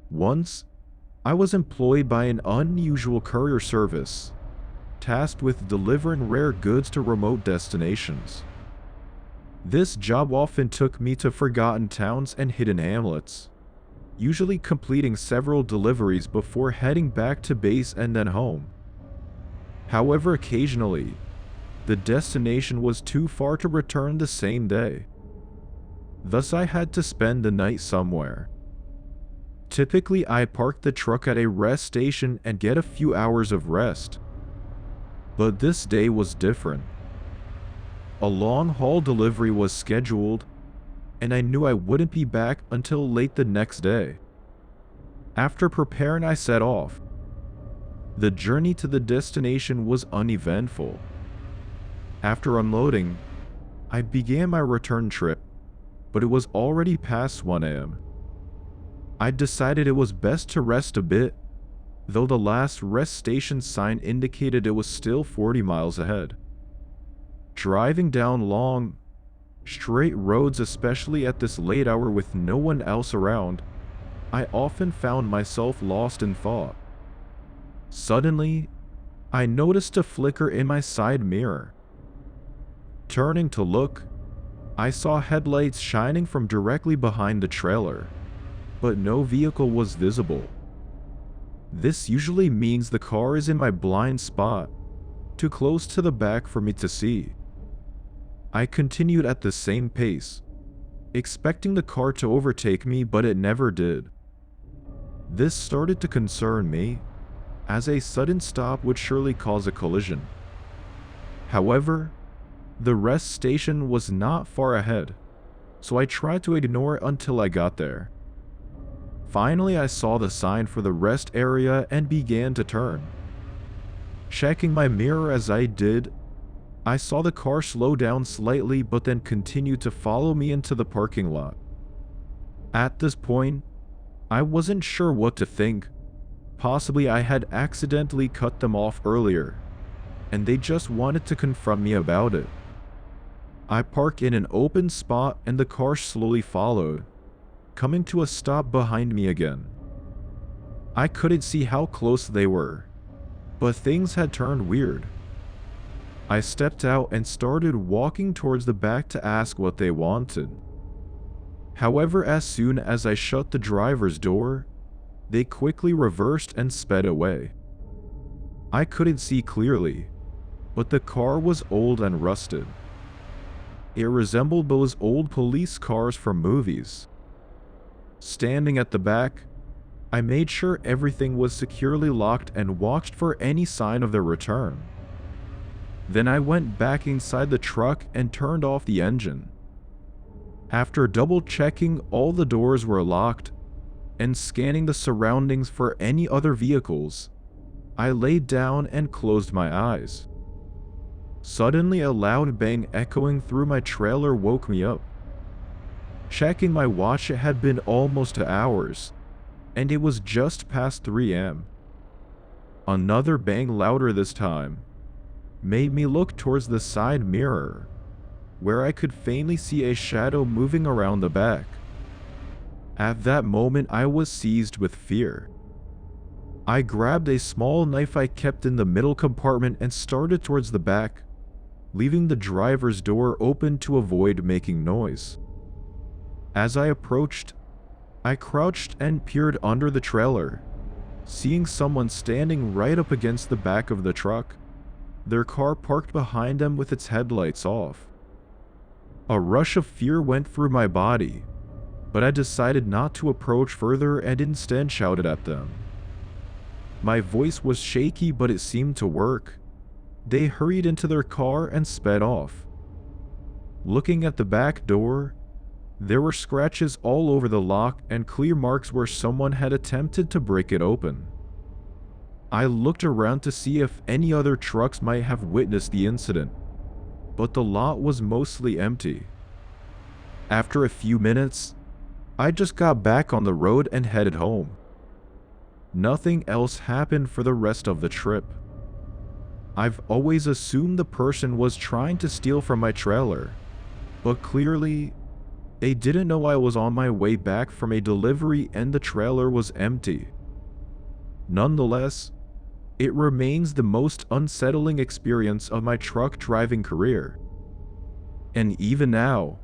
Once, I was employed by an unusual courier service, tasked with delivering rare goods to remote destinations. This job often took me to forgotten towns and hidden hamlets, usually completing several deliveries before heading back to base and then home. However, occasionally, the destination was too far to return the same day. Thus, I had to spend the night somewhere. Typically, I parked the truck at a rest station and get a few hours of rest. But this day was different. A long-haul delivery was scheduled, and I knew I wouldn't be back until late the next day. After preparing, I set off. The journey to the destination was uneventful. After unloading, I began my return trip, but it was already past 1 a.m. I decided it was best to rest a bit, though the last rest station sign indicated it was still 40 miles ahead. Driving down long, straight roads, especially at this late hour with no one else around, I often found myself lost in thought. Suddenly, I noticed a flicker in my side mirror. Turning to look, I saw headlights shining from directly behind the trailer, but no vehicle was visible. This usually means the car is in my blind spot, too close to the back for me to see. I continued at the same pace, expecting the car to overtake me, but it never did. This started to concern me, as a sudden stop would surely cause a collision. However, the rest station was not far ahead, so I tried to ignore it until I got there. Finally, I saw the sign for the rest area and began to turn. Checking my mirror as I did, I saw the car slow down slightly but then continue to follow me into the parking lot. At this point, I wasn't sure what to think. Possibly I had accidentally cut them off earlier, and they just wanted to confront me about it. I parked in an open spot and the car slowly followed, coming to a stop behind me again. I couldn't see how close they were, but things had turned weird. I stepped out and started walking towards the back to ask what they wanted. However, as soon as I shut the driver's door, they quickly reversed and sped away. I couldn't see clearly, but the car was old and rusted. It resembled those old police cars from movies. Standing at the back, I made sure everything was securely locked and watched for any sign of their return. Then I went back inside the truck and turned off the engine. After double-checking all the doors were locked and scanning the surroundings for any other vehicles, I laid down and closed my eyes. Suddenly, a loud bang echoing through my trailer woke me up. Checking my watch, it had been almost 2 hours, and it was just past 3 a.m. Another bang, louder this time, made me look towards the side mirror, where I could faintly see a shadow moving around the back. At that moment, I was seized with fear. I grabbed a small knife I kept in the middle compartment and started towards the back, leaving the driver's door open to avoid making noise. As I approached, I crouched and peered under the trailer, seeing someone standing right up against the back of the truck, their car parked behind them with its headlights off. A rush of fear went through my body, but I decided not to approach further and instead shouted at them. My voice was shaky, but it seemed to work. They hurried into their car and sped off. Looking at the back door, there were scratches all over the lock and clear marks where someone had attempted to break it open. I looked around to see if any other trucks might have witnessed the incident, but the lot was mostly empty. After a few minutes, I just got back on the road and headed home. Nothing else happened for the rest of the trip. I've always assumed the person was trying to steal from my trailer, but clearly, They didn't know I was on my way back from a delivery and the trailer was empty. Nonetheless, it remains the most unsettling experience of my truck driving career. And even now,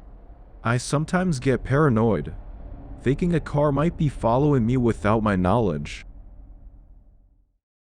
I sometimes get paranoid, thinking a car might be following me without my knowledge.